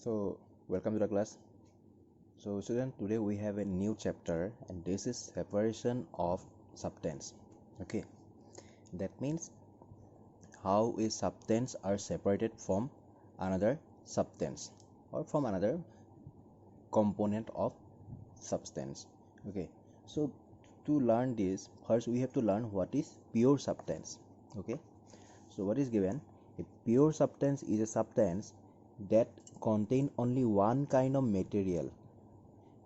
So, welcome to the class. So, student, today we have a new chapter, and this is separation of substance. Okay, that means how a substance are separated from another substance or from another component of substance. Okay, so to learn this, first we have to learn what is pure substance. Okay, so what is given? A pure substance is a substance that contain only one kind of material.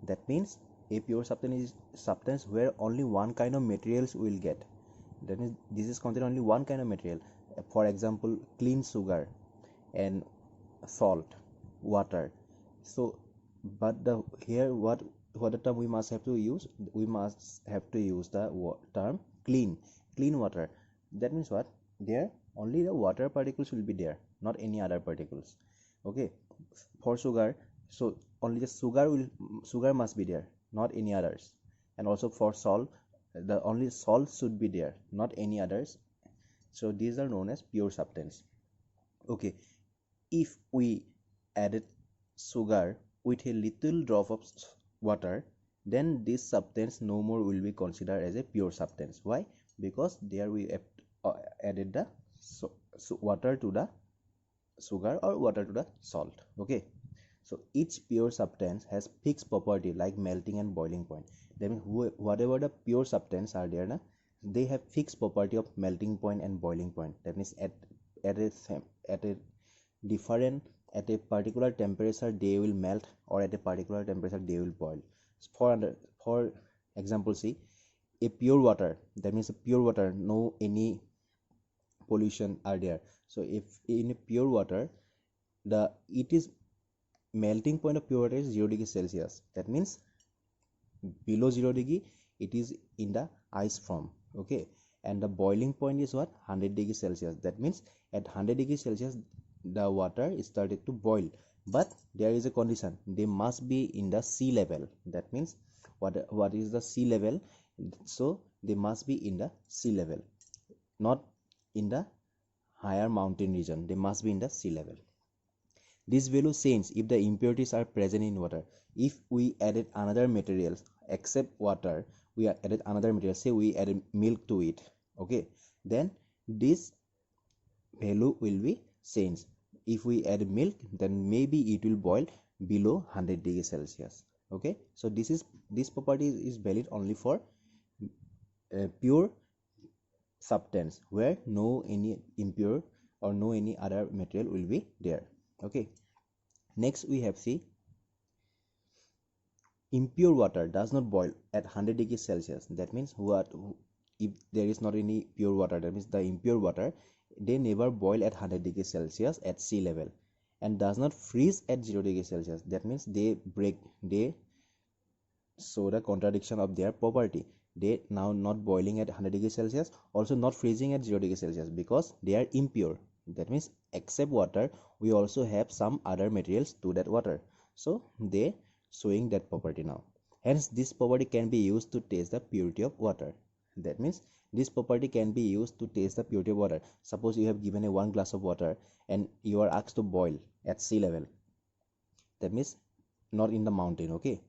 That means a pure substance is substance where only one kind of materials will get. That means this is contain only one kind of material. For example, clean sugar and salt, water. So, but the here what the term we must have to use? We must have to use the term clean water. That means what? There only the water particles will be there, not any other particles. Okay, for sugar, so only the sugar must be there, not any others. And also for salt, the only salt should be there, not any others. So these are known as pure substance. Okay, if we added sugar with a little drop of water, then this substance no more will be considered as a pure substance. Why? Because there we have added the water to the sugar or water to the salt. Okay, so each pure substance has fixed property like melting and boiling point. That means whatever the pure substance are there, they have fixed property of melting point and boiling point. That means at a different at a particular temperature they will melt, or at a particular temperature they will boil. For example, see a pure water, that means a pure water, no any pollution are there. So if in a pure water, the it is melting point of pure water is 0 degree Celsius. That means below 0 degree it is in the ice form. Okay, and the boiling point is what? 100 degree Celsius. That means at 100 degree Celsius the water is started to boil, but there is a condition: they must be in the sea level. That means what is the sea level? So they must be in the sea level, not in the higher mountain region. They must be in the sea level. This value changes if the impurities are present in water. If we added another materials except water, we added another material, say we added milk to it, okay, then this value will be changed. If we add milk, then maybe it will boil below 100 degrees Celsius. Okay, so this property is valid only for pure substance where no any impure or no any other material will be there. Okay, next we have see impure water does not boil at 100 degrees Celsius. That means if there is not any pure water, that means the impure water, they never boil at 100 degrees Celsius at sea level, and does not freeze at 0 degrees Celsius. That means they show the contradiction of their property. They now not boiling at 100 degrees Celsius, also not freezing at 0 degrees Celsius, because they are impure. That means except water we also have some other materials to that water, so they showing that property now. Hence this property can be used to test the purity of water. That means this property can be used to test the purity of water. Suppose you have given a 1 glass of water and you are asked to boil at sea level. That means not in the mountain, okay,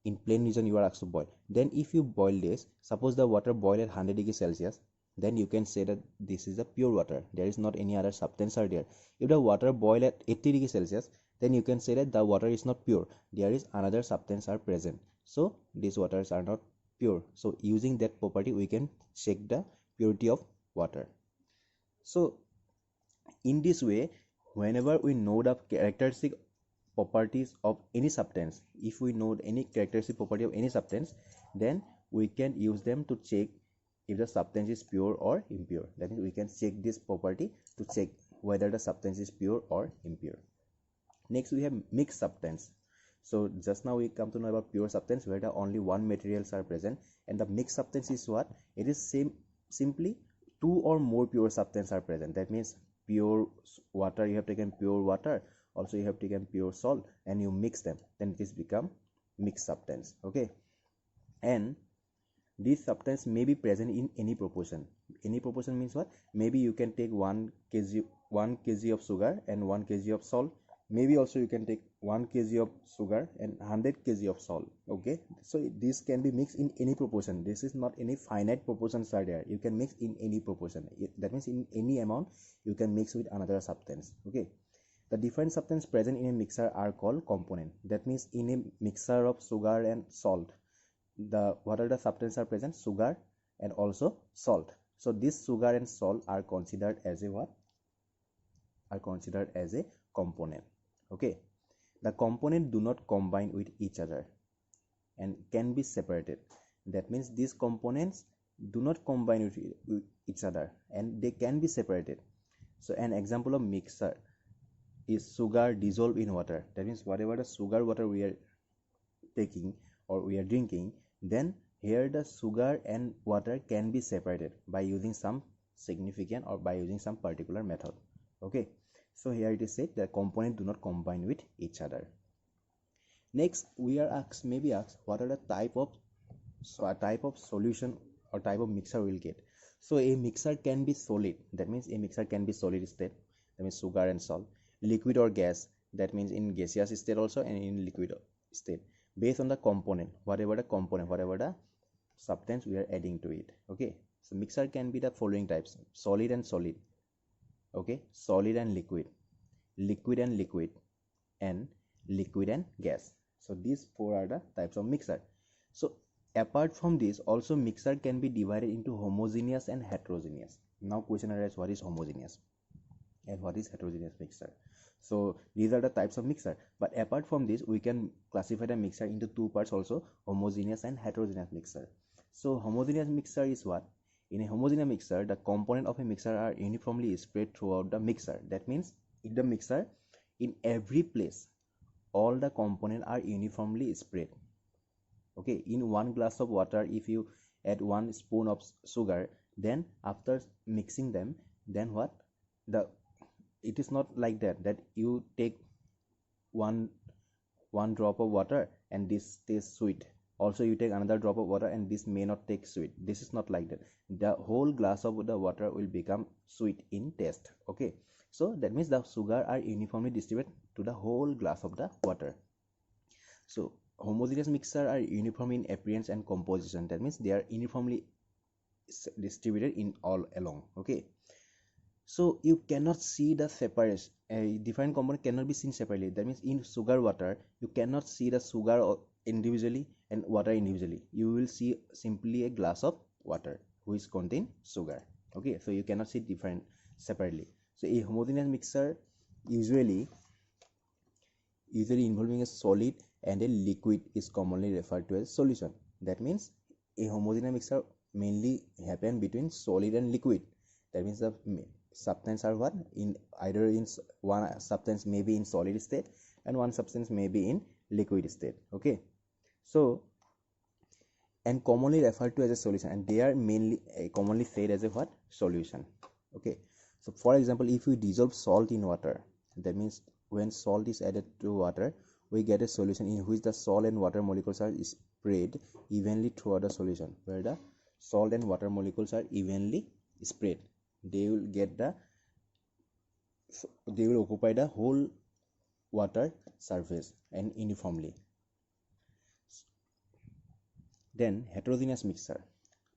in plain region you are asked to boil. Then if you boil this, suppose the water boil at 100 degrees Celsius, then you can say that this is a pure water. There is not any other substance are there. If the water boil at 80 degrees Celsius, then you can say that the water is not pure. There is another substance are present. So these waters are not pure. So using that property we can check the purity of water. So in this way, whenever we know the characteristic properties of any substance, if we know any characteristic property of any substance, then we can use them to check if the substance is pure or impure. That means we can check this property to check whether the substance is pure or impure. Next we have mixed substance. So just now we come to know about pure substance where the only one materials are present, and the mixed substance is what? It is simply two or more pure substance are present. That means pure water, you have taken pure water, also you have taken pure salt, and you mix them, then this become mixed substance. Okay, and this substance may be present in any proportion. Any proportion means what? Maybe you can take 1 kg of sugar and 1 kg of salt, maybe also you can take 1 kg of sugar and 100 kg of salt. Okay, so this can be mixed in any proportion. This is not any finite proportions are there. You can mix in any proportion. That means in any amount you can mix with another substance. Okay, the different substance present in a mixer are called component. That means in a mixer of sugar and salt, what are the substances are present? Sugar and also salt. So this sugar and salt are considered as a what? Are considered as a component. Okay, the component do not combine with each other and can be separated. That means these components do not combine with each other and they can be separated. So an example of mixer is sugar dissolved in water. That means whatever the sugar water we are taking or we are drinking, then here the sugar and water can be separated by using some significant or by using some particular method. Okay, so here it is said that components do not combine with each other. Next we are maybe asked what are the type of solution or type of mixer we'll get. So a mixer can be solid. That means a mixer can be solid state, that means sugar and salt. Liquid or gas, that means in gaseous state also and in liquid state, based on the component, whatever the substance we are adding to it. Okay, so mixer can be the following types: solid and solid, okay, solid and liquid, liquid and liquid, and liquid and gas. So these four are the types of mixer. So apart from this, also mixer can be divided into homogeneous and heterogeneous. Now question arises, what is homogeneous and what is heterogeneous mixer? So these are the types of mixer, but apart from this we can classify the mixer into two parts also, homogeneous and heterogeneous mixer. So homogeneous mixer is what? In a homogeneous mixer, the component of a mixer are uniformly spread throughout the mixer. That means in the mixer, in every place, all the components are uniformly spread. Okay, in 1 glass of water, if you add 1 spoon of sugar, then after mixing them, then what? It is not like that you take one drop of water and this tastes sweet, also you take another drop of water and this may not take sweet. This is not like that. The whole glass of the water will become sweet in taste. Okay, so that means the sugar are uniformly distributed to the whole glass of the water. So homogeneous mixture are uniform in appearance and composition. That means they are uniformly distributed in all along. Okay, so you cannot see the separation. A different component cannot be seen separately. That means in sugar water you cannot see the sugar individually and water individually. You will see simply a glass of water which contain sugar. Okay, so you cannot see different separately. So a homogeneous mixture usually involving a solid and a liquid is commonly referred to as solution. That means a homogeneous mixture mainly happen between solid and liquid. That means the substance are what? In either in one substance may be in solid state and one substance may be in liquid state. Okay, so and commonly referred to as a solution, and they are mainly commonly said as a what? Solution. Okay, so for example, if we dissolve salt in water, that means when salt is added to water, we get a solution in which the salt and water molecules are spread evenly throughout the solution. Where the salt and water molecules are evenly spread, they will occupy the whole water surface and uniformly. Then heterogeneous mixture.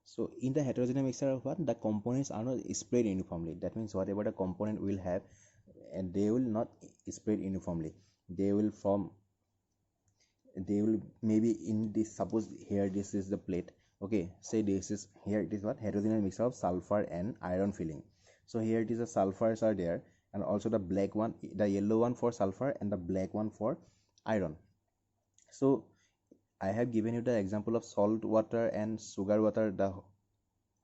So in the heterogeneous mixture, what? The components are not spread uniformly. That means whatever the component will have, and they will not spread uniformly. They will maybe in this, suppose here this is the plate. Okay, say this is, here it is what? Heterogeneous mixture of sulfur and iron filling. So here it is, the sulfurs are there and also the black one, the yellow one for sulfur and the black one for iron. So I have given you the example of salt water and sugar water, the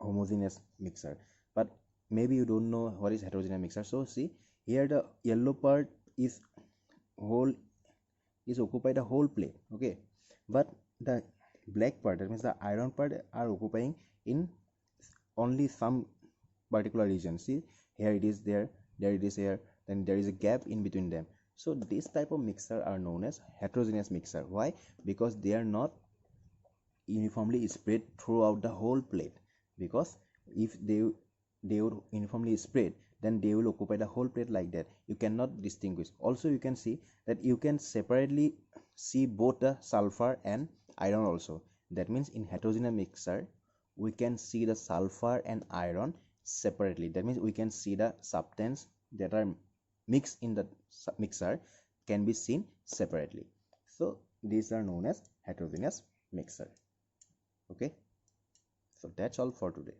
homogeneous mixture, but maybe you don't know what is heterogeneous mixture. So see here, the yellow part is occupy the whole plate. Okay, but the black part, that means the iron part, are occupying in only some particular region. See here it is, there it is, here, then there is a gap in between them. So this type of mixture are known as heterogeneous mixture. Why? Because they are not uniformly spread throughout the whole plate. Because if they would uniformly spread, then they will occupy the whole plate like that. You cannot distinguish. Also you can see that you can separately see both the sulfur and iron also. That means in heterogeneous mixture we can see the sulfur and iron separately. That means we can see the substance that are mixed in the mixer can be seen separately. So these are known as heterogeneous mixture. Okay, so that's all for today.